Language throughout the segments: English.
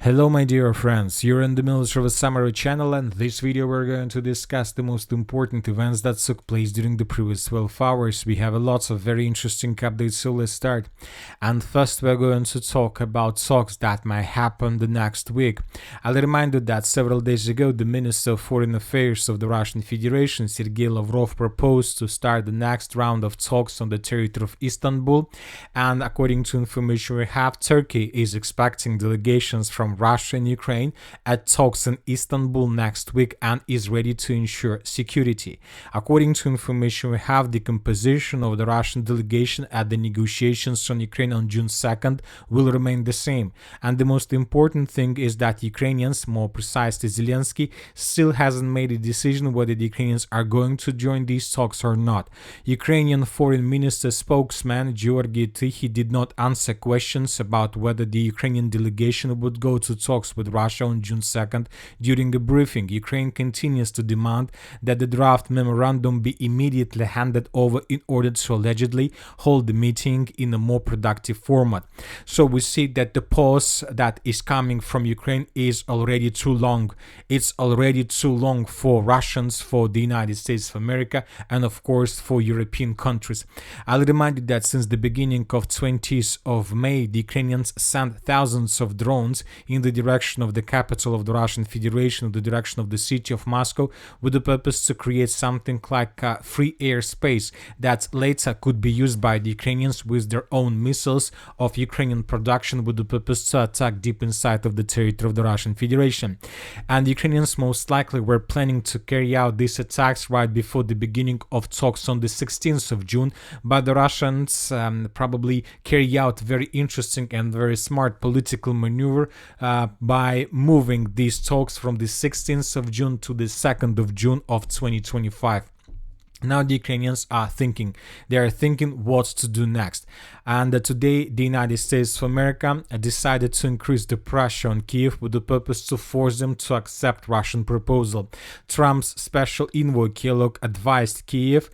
Hello my dear friends, you're in the Military Summary channel, and in this video we're going to discuss the most important events that took place during the previous 12 hours. We have lots of very interesting updates, so let's start. And first we're going to talk about talks that might happen the next week. I'll remind you that several days ago the Minister of Foreign Affairs of the Russian Federation, Sergei Lavrov, proposed to start the next round of talks on the territory of Istanbul, and according to information we have, Turkey is expecting delegations from Russia and Ukraine at talks in Istanbul next week and is ready to ensure security. According to information we have, the composition of the Russian delegation at the negotiations on Ukraine on June 2nd will remain the same. And the most important thing is that Ukrainians, more precisely Zelensky, still hasn't made a decision whether the Ukrainians are going to join these talks or not. Ukrainian Foreign Minister spokesman Georgy Tikhy did not answer questions about whether the Ukrainian delegation would go to talks with Russia on June 2nd. During a briefing, Ukraine continues to demand that the draft memorandum be immediately handed over in order to allegedly hold the meeting in a more productive format. So we see that the pause that is coming from Ukraine is already too long. It's already too long for Russians, for the United States of America, and of course for European countries. I'll remind you that since the beginning of 20th of May, the Ukrainians sent thousands of drones in the direction of the capital of the Russian Federation, the direction of the city of Moscow, with the purpose to create something like a free airspace that later could be used by the Ukrainians with their own missiles of Ukrainian production, with the purpose to attack deep inside of the territory of the Russian Federation. And the Ukrainians most likely were planning to carry out these attacks right before the beginning of talks on the 16th of June, but the Russians probably carry out very interesting and very smart political maneuver by moving these talks from the 16th of June to the 2nd of June of 2025. Now the Ukrainians are thinking. They are thinking what to do next. And today the United States of America decided to increase the pressure on Kiev with the purpose to force them to accept Russian proposal. Trump's special envoy Kellogg advises Kiev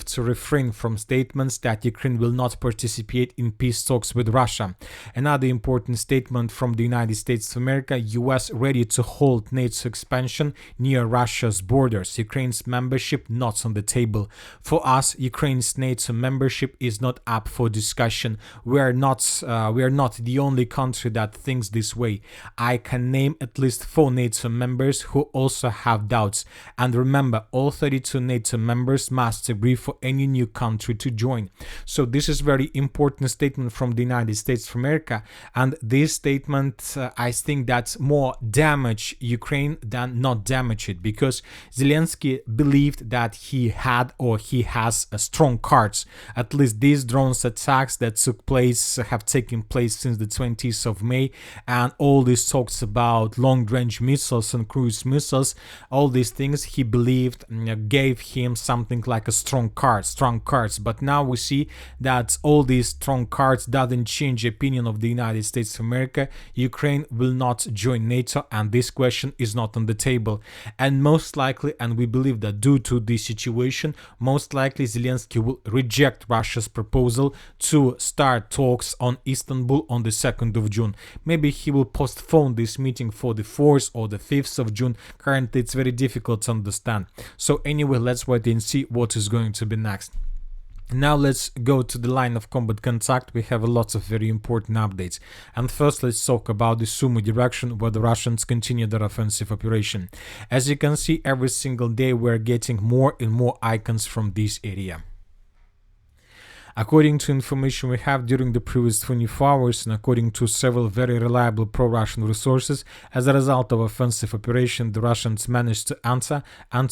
to refrain from statements that Ukraine will not participate in peace talks with Russia. Another important statement from the United States of America: US ready to halt NATO expansion near Russia's borders. Ukraine's membership not on the table. For us, Ukraine's NATO membership is not up for discussion. We are not the only country that thinks this way. I can name at least 4 NATO members who also have doubts. And remember, all 32 NATO members must agree for any new country to join. So this is very important statement from the United States of America. And this statement, I think that's more damage Ukraine than not damage it, because Zelensky believed that he has strong cards. At least these drones attacks that have taken place since the 20th of May, and all these talks about long-range missiles and cruise missiles, all these things he believed gave him something like a strong cards. But now we see that all these strong cards doesn't change the opinion of the United States of America. Ukraine will not join NATO, and this question is not on the table. And most likely, and we believe that due to this situation, most likely Zelensky will reject Russia's proposal to start talks on Istanbul on the 2nd of June. Maybe he will postpone this meeting for the 4th or the 5th of June. Currently it's very difficult to understand. So anyway, let's wait and see what is going to be next. Now let's go to the line of combat contact. We have lots of very important updates. And first let's talk about the Sumy direction, where the Russians continue their offensive operation. As you can see, every single day we're getting more and more icons from this area. According to information we have during the previous 24 hours, and according to several very reliable pro-Russian resources, as a result of offensive operation, the Russians managed to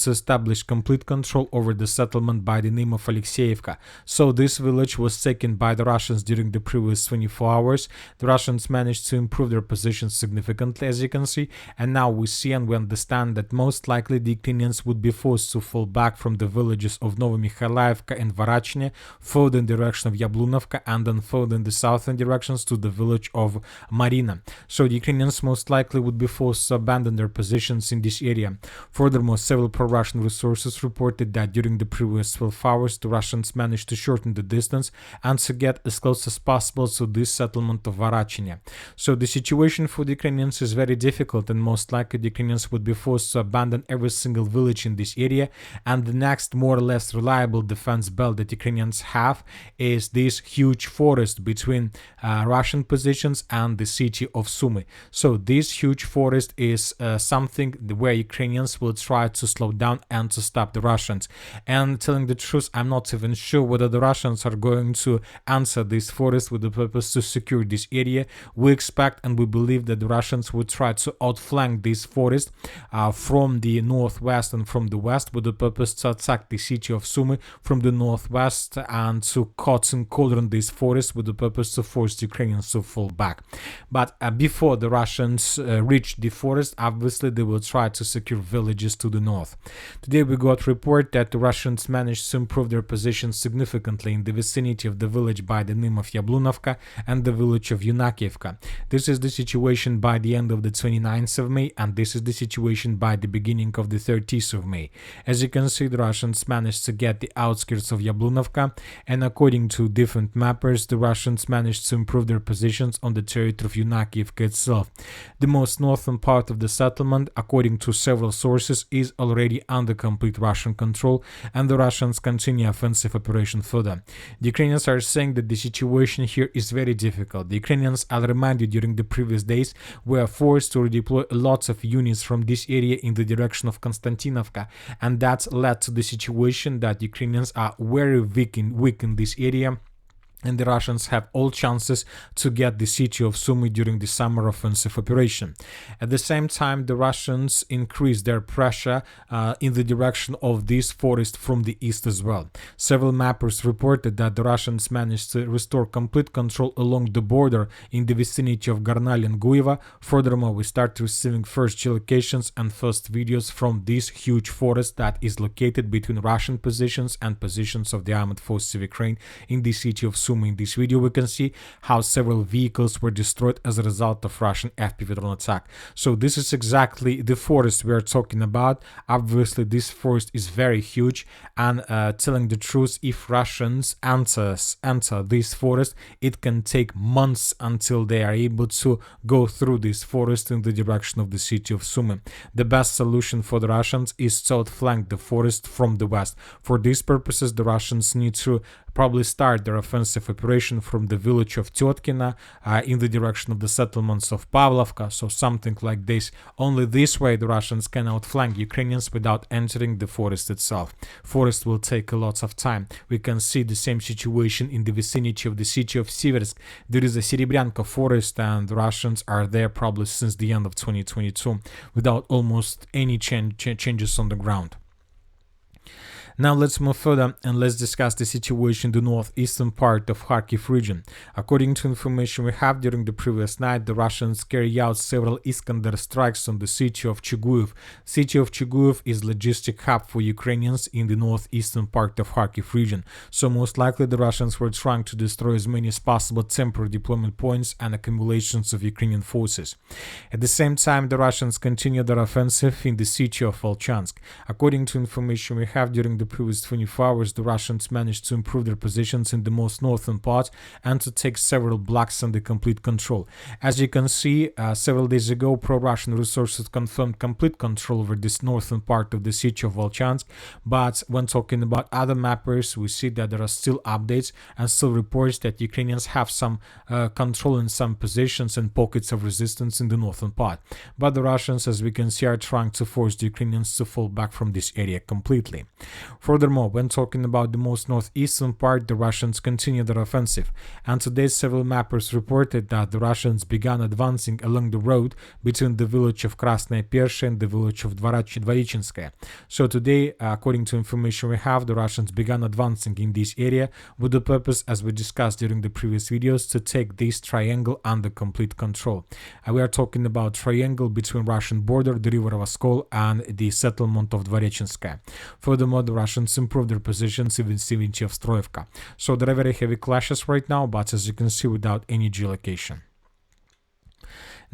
establish complete control over the settlement by the name of Alexeyevka. So this village was taken by the Russians during the previous 24 hours. The Russians managed to improve their position significantly, as you can see, and now we see and we understand that most likely the Ukrainians would be forced to fall back from the villages of Novomykhailaivka and Varachne further in direction of Yablunovka and then further in the southern directions to the village of Marina. So the Ukrainians most likely would be forced to abandon their positions in this area. Furthermore, several pro-Russian resources reported that during the previous 12 hours, the Russians managed to shorten the distance and to get as close as possible to this settlement of Varachine. So the situation for the Ukrainians is very difficult, and most likely the Ukrainians would be forced to abandon every single village in this area, and the next more or less reliable defense belt that Ukrainians have is this huge forest between Russian positions and the city of Sumy. So this huge forest is something where Ukrainians will try to slow down and to stop the Russians. And telling the truth, I'm not even sure whether the Russians are going to enter this forest with the purpose to secure this area. We expect and we believe that the Russians would try to outflank this forest from the northwest and from the west with the purpose to attack the city of Sumy from the northwest and to cut and cordon this forest with the purpose to force the Ukrainians to fall back. But before the Russians reach the forest, obviously they will try to secure villages to the north. Today we got report that the Russians managed to improve their position significantly in the vicinity of the village by the name of Yablunovka and the village of Yunakievka. This is the situation by the end of the 29th of May, and this is the situation by the beginning of the 30th of May. As you can see, the Russians managed to get the outskirts of Yablunovka, and according to different mappers, the Russians managed to improve their positions on the territory of Yunakievka itself. The most northern part of the settlement, according to several sources, is already under complete Russian control, and the Russians continue offensive operation further. The Ukrainians are saying that the situation here is very difficult. The Ukrainians, I'll remind you, during the previous days were forced to redeploy lots of units from this area in the direction of Constantinovka, and that led to the situation that Ukrainians are very weak in this area, and the Russians have all chances to get the city of Sumy during the summer offensive operation. At the same time, the Russians increased their pressure in the direction of this forest from the east as well. Several mappers reported that the Russians managed to restore complete control along the border in the vicinity of Garnal and Gueva. Furthermore, we start receiving first geolocations and first videos from this huge forest that is located between Russian positions and positions of the armed forces of Ukraine in the city of Sumy. In this video we can see how several vehicles were destroyed as a result of Russian FPV drone attack. So this is exactly the forest we are talking about. Obviously this forest is very huge, and telling the truth, if Russians enter this forest, it can take months until they are able to go through this forest in the direction of the city of Sumy. The best solution for the Russians is to outflank the forest from the west. For these purposes, the Russians need to probably start their offensive operation from the village of Tyotkina in the direction of the settlements of Pavlovka, so something like this. Only this way the Russians can outflank Ukrainians without entering the forest itself. Forest will take a lot of time. We can see the same situation in the vicinity of the city of Siversk. There is a Serebryanka forest, and the Russians are there probably since the end of 2022 without almost any changes on the ground. Now let's move further and let's discuss the situation in the northeastern part of Kharkiv region. According to information we have, during the previous night, the Russians carry out several Iskander strikes on the city of Chuguyev. City of Chuguyev is logistic hub for Ukrainians in the northeastern part of Kharkiv region. So most likely the Russians were trying to destroy as many as possible temporary deployment points and accumulations of Ukrainian forces. At the same time, the Russians continue their offensive in the city of Volchansk. According to information we have, during the previous 24 hours, the Russians managed to improve their positions in the most northern part and to take several blocks under complete control. As you can see, several days ago, pro-Russian resources confirmed complete control over this northern part of the city of Volchansk, but when talking about other mappers, we see that there are still updates and still reports that Ukrainians have some control in some positions and pockets of resistance in the northern part. But the Russians, as we can see, are trying to force the Ukrainians to fall back from this area completely. Furthermore, when talking about the most northeastern part, the Russians continue their offensive, and today several mappers reported that the Russians began advancing along the road between the village of Krasnaya Persha and the village of Dvorichinskaya. So today, according to information we have, the Russians began advancing in this area with the purpose, as we discussed during the previous videos, to take this triangle under complete control. We are talking about triangle between Russian border, the river of Oskol, and the settlement of Dvorichinskaya. Furthermore, the Russians improved their positions in the vicinity of Stroevka. So there are very heavy clashes right now, but as you can see, without any geolocation.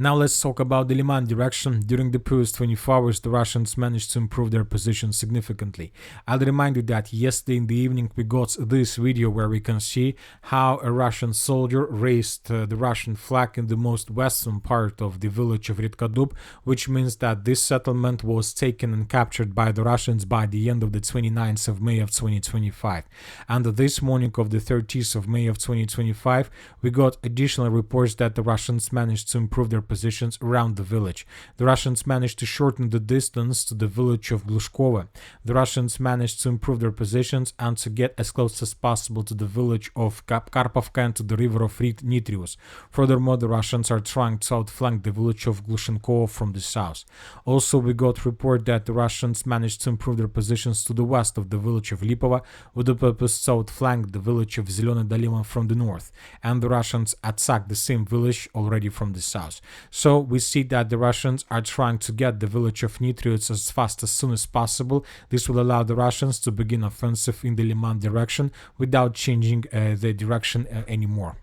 Now let's talk about the Liman direction. During the previous 24 hours, the Russians managed to improve their position significantly. I'll remind you that yesterday in the evening we got this video where we can see how a Russian soldier raised the Russian flag in the most western part of the village of Redkadub, which means that this settlement was taken and captured by the Russians by the end of the 29th of May of 2025. And this morning of the 30th of May of 2025, we got additional reports that the Russians managed to improve their positions around the village. The Russians managed to shorten the distance to the village of Glushkova. The Russians managed to improve their positions and to get as close as possible to the village of Karpovka and to the river of Nitrius. Furthermore, the Russians are trying to outflank the village of Glushenkovo from the south. Also, we got report that the Russians managed to improve their positions to the west of the village of Lipova with the purpose to outflank the village of Zeleny Liman from the north, and the Russians attacked the same village already from the south. So we see that the Russians are trying to get the village of Nitrius as fast as soon as possible. This will allow the Russians to begin offensive in the Liman direction without changing the direction anymore.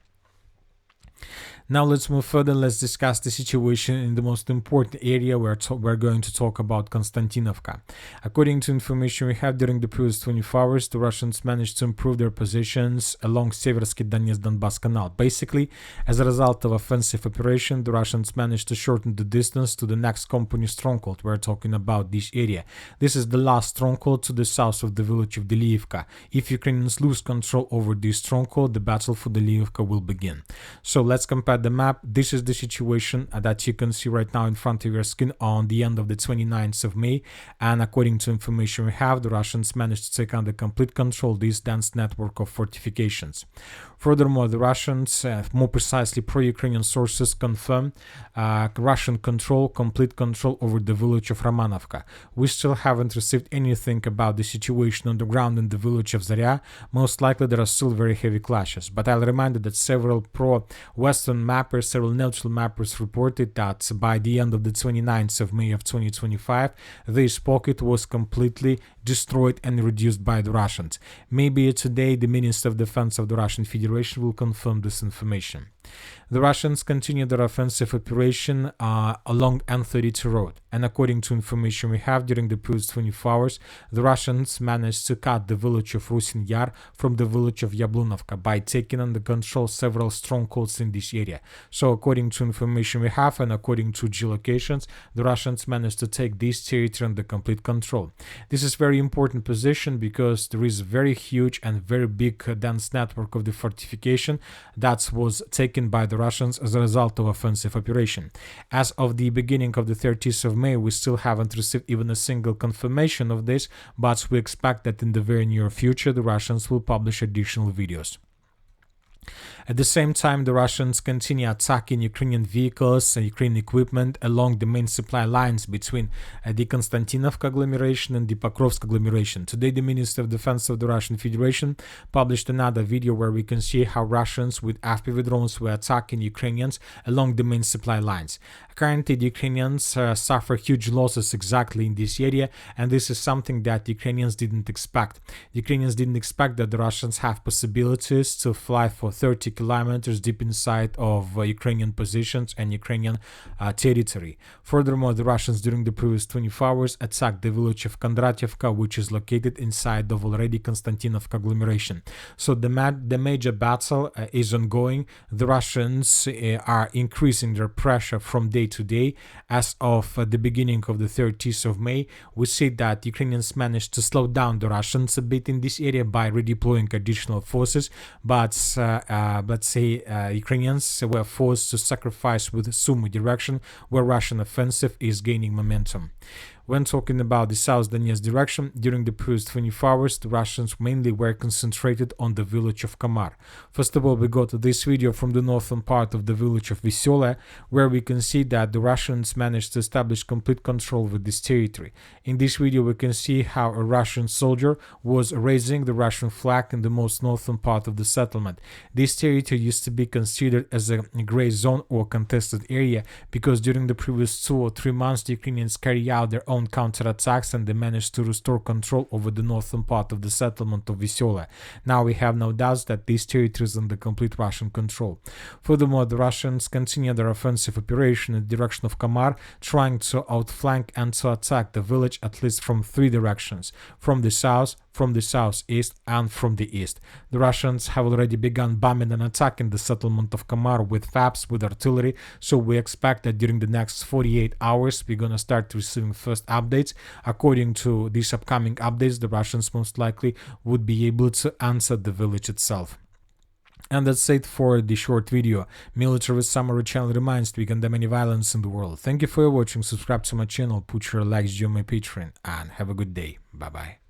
Now let's move further. Let's discuss the situation in the most important area. We're going to talk about Constantinovka. According to information we have, during the previous 24 hours, the Russians managed to improve their positions along Seversky Donetsk-Donbass Canal. Basically, as a result of offensive operation, the Russians managed to shorten the distance to the next company stronghold. We're talking about this area. This is the last stronghold to the south of the village of Deliivka. If Ukrainians lose control over this stronghold, the battle for Deliivka will begin. So let's compare the map. This is the situation that you can see right now in front of your screen on the end of the 29th of May, and according to information we have, the Russians managed to take under complete control this dense network of fortifications. Furthermore, the Russians, more precisely pro-Ukrainian sources, confirm Russian complete control over the village of Romanovka. We still haven't received anything about the situation on the ground in the village of Zarya. Most likely there are still very heavy clashes, but I'll remind you that several pro-Western mappers, several neutral mappers reported that by the end of the 29th of May of 2025, this pocket was completely destroyed and reduced by the Russians. Maybe today the Minister of Defense of the Russian Federation will confirm this information. The Russians continue their offensive operation along N32 road, and according to information we have, during the previous 24 hours, the Russians managed to cut the village of Rusin Yar from the village of Yablunovka by taking under control several strongholds in this area. So according to information we have and according to geolocations, the Russians managed to take this territory under complete control. This is very important position because there is a very huge and very big dense network of the fortification that was taken by the Russians as a result of offensive operation. As of the beginning of the 30th of May, we still haven't received even a single confirmation of this, but we expect that in the very near future the Russians will publish additional videos. At the same time, the Russians continue attacking Ukrainian vehicles and Ukrainian equipment along the main supply lines between the Constantinovka agglomeration and the Pokrovsk agglomeration. Today, the Minister of Defense of the Russian Federation published another video where we can see how Russians with FPV drones were attacking Ukrainians along the main supply lines. Currently, the Ukrainians suffer huge losses exactly in this area, and this is something that the Ukrainians didn't expect. The Ukrainians didn't expect that the Russians have possibilities to fly for 30 kilometers deep inside of Ukrainian positions and Ukrainian territory. Furthermore, the Russians during the previous 24 hours attacked the village of Kondratyevka, which is located inside of already Constantinovka agglomeration. So the major battle is ongoing. The Russians are increasing their pressure from day to day. As of the beginning of the 30th of May, we see that Ukrainians managed to slow down the Russians a bit in this area by redeploying additional forces, but let's say Ukrainians were forced to sacrifice with Sumy direction, where Russian offensive is gaining momentum. When talking about the South Donetsk direction, during the previous 24 hours, the Russians mainly were concentrated on the village of Kamar. First of all, we got this video from the northern part of the village of Veselaya, where we can see that the Russians managed to establish complete control with this territory. In this video, we can see how a Russian soldier was raising the Russian flag in the most northern part of the settlement. This territory used to be considered as a gray zone or contested area because during the previous 2 or 3 months, the Ukrainians carry out their own own counterattacks, and they managed to restore control over the northern part of the settlement of Vysyola. Now we have no doubts that these territories are under complete Russian control. Furthermore, the Russians continue their offensive operation in the direction of Kamar, trying to outflank and to attack the village at least from 3 directions: from the south, from the southeast, and from the east. The Russians have already begun bombing and attacking the settlement of Kamar with FABs, with artillery, so we expect that during the next 48 hours we're gonna start receiving first updates. According to these upcoming updates, the Russians most likely would be able to answer the village itself. And that's it for the short video. Military Summary channel reminds we condemn any violence in the world. Thank you for watching, subscribe to my channel, put your likes, join my Patreon, and have a good day. Bye bye.